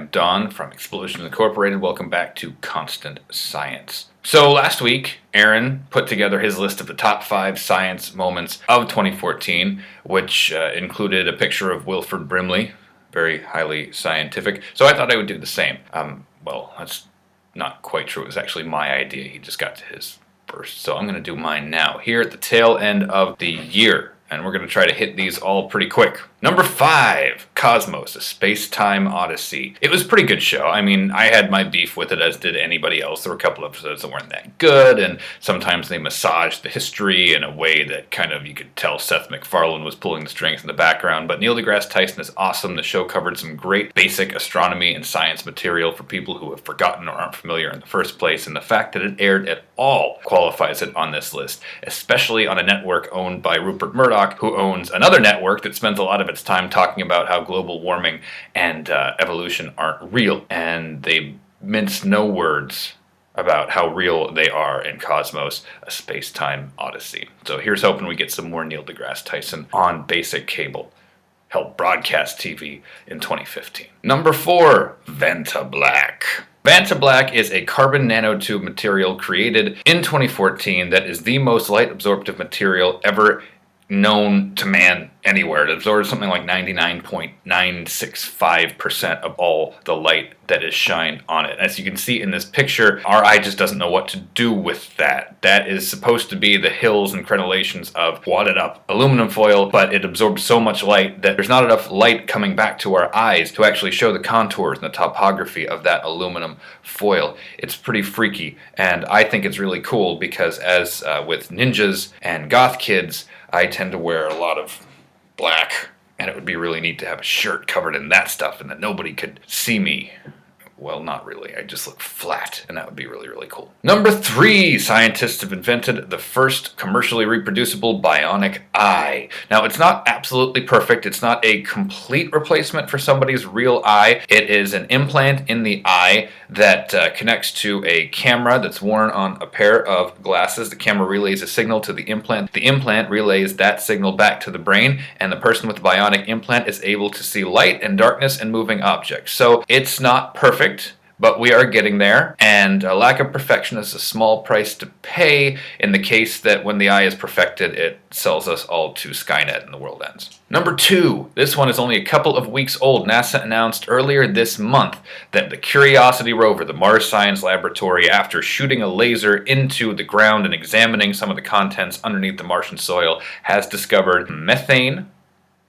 I'm Don from Explosions Incorporated. Welcome back to Constant Science. So last week, Aaron put together his list of the top 5 science moments of 2014, which included a picture of Wilford Brimley, very highly scientific. So I thought I would do the same. Well, that's not quite true. It was actually my idea. He just got to his first. So I'm going to do mine now, here at the tail end of the year. And we're going to try to hit these all pretty quick. Number 5, Cosmos, A Space-Time Odyssey. It was a pretty good show. I mean, I had my beef with it, as did anybody else. There were a couple episodes that weren't that good, and sometimes they massaged the history in a way that kind of, you could tell Seth MacFarlane was pulling the strings in the background. But Neil deGrasse Tyson is awesome. The show covered some great basic astronomy and science material for people who have forgotten or aren't familiar in the first place, and the fact that it aired at all qualifies it on this list, especially on a network owned by Rupert Murdoch, who owns another network that spends a lot of its time talking about how global warming and evolution aren't real. And they mince no words about how real they are in Cosmos, A Space-Time Odyssey. So here's hoping we get some more Neil deGrasse Tyson on basic cable. Helped broadcast TV in 2015. Number 4, Vanta Black. Manta Black is a carbon nanotube material created in 2014 that is the most light-absorptive material ever known to man anywhere. It absorbs something like 99.965% of all the light that is shined on it. As you can see in this picture, our eye just doesn't know what to do with that. That is supposed to be the hills and crenellations of wadded up aluminum foil, but it absorbs so much light that there's not enough light coming back to our eyes to actually show the contours and the topography of that aluminum foil. It's pretty freaky, and I think it's really cool because, as with ninjas and goth kids, I tend to wear a lot of black, and it would be really neat to have a shirt covered in that stuff and that nobody could see me. Well, not really. I just look flat, and that would be really, really cool. Number 3, scientists have invented the first commercially reproducible bionic eye. Now, it's not absolutely perfect. It's not a complete replacement for somebody's real eye. It is an implant in the eye that connects to a camera that's worn on a pair of glasses. The camera relays a signal to the implant. The implant relays that signal back to the brain, and the person with the bionic implant is able to see light and darkness and moving objects. So it's not perfect, but we are getting there, and a lack of perfection is a small price to pay in the case that when the eye is perfected, it sells us all to Skynet and the world ends. Number 2, this one is only a couple of weeks old. NASA announced earlier this month that the Curiosity rover, the Mars Science Laboratory, after shooting a laser into the ground and examining some of the contents underneath the Martian soil, has discovered methane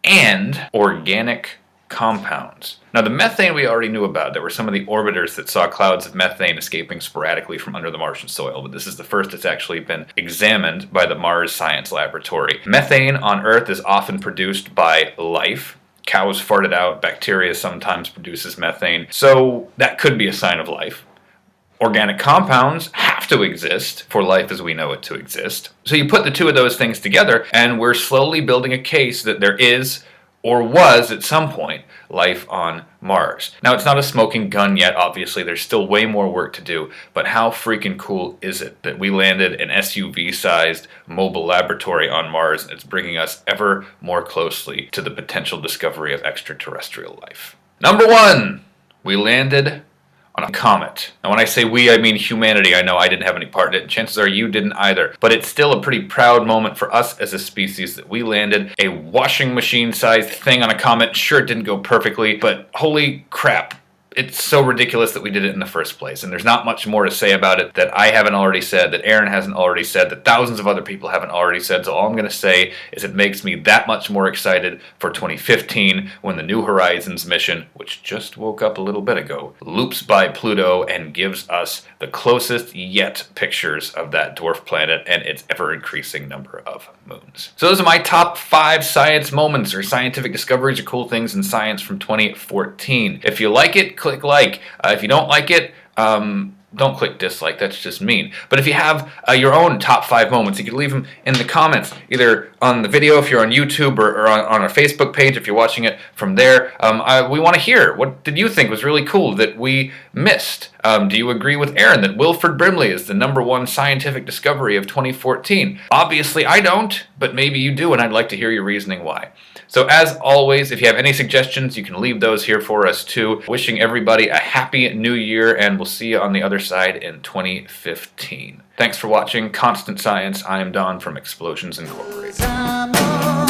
and organic compounds. Now, the methane we already knew about. There were some of the orbiters that saw clouds of methane escaping sporadically from under the Martian soil, but this is the first that's actually been examined by the Mars Science Laboratory. Methane on Earth is often produced by life. Cows fart it out. Bacteria sometimes produces methane. So that could be a sign of life. Organic compounds have to exist for life as we know it to exist. So you put the two of those things together, and we're slowly building a case that there is, or was at some point, life on Mars. Now, it's not a smoking gun yet, obviously. There's still way more work to do, but how freaking cool is it that we landed an SUV-sized mobile laboratory on Mars, and it's bringing us ever more closely to the potential discovery of extraterrestrial life. Number 1, we landed on a comet. Now, when I say we, I mean humanity. I know I didn't have any part in it, and chances are you didn't either. But it's still a pretty proud moment for us as a species that we landed a washing machine-sized thing on a comet. Sure, it didn't go perfectly, but holy crap. It's so ridiculous that we did it in the first place, and there's not much more to say about it that I haven't already said, that Aaron hasn't already said, that thousands of other people haven't already said, so all I'm going to say is it makes me that much more excited for 2015 when the New Horizons mission, which just woke up a little bit ago, loops by Pluto and gives us the closest yet pictures of that dwarf planet and its ever-increasing number of moons. So those are my top 5 science moments or scientific discoveries or cool things in science from 2014. If you like it, click like. If you don't like it, don't click dislike, that's just mean. But if you have your own top 5 moments, you can leave them in the comments, either on the video if you're on YouTube or on our Facebook page if you're watching it from there. We want to hear, what did you think was really cool that we missed? Do you agree with Aaron that Wilford Brimley is the #1 scientific discovery of 2014? Obviously I don't, but maybe you do, and I'd like to hear your reasoning why. So as always, if you have any suggestions, you can leave those here for us too. Wishing everybody a happy new year, and we'll see you on the other side in 2015. Thanks for watching Constant Science. I am Don from Explosions Incorporated.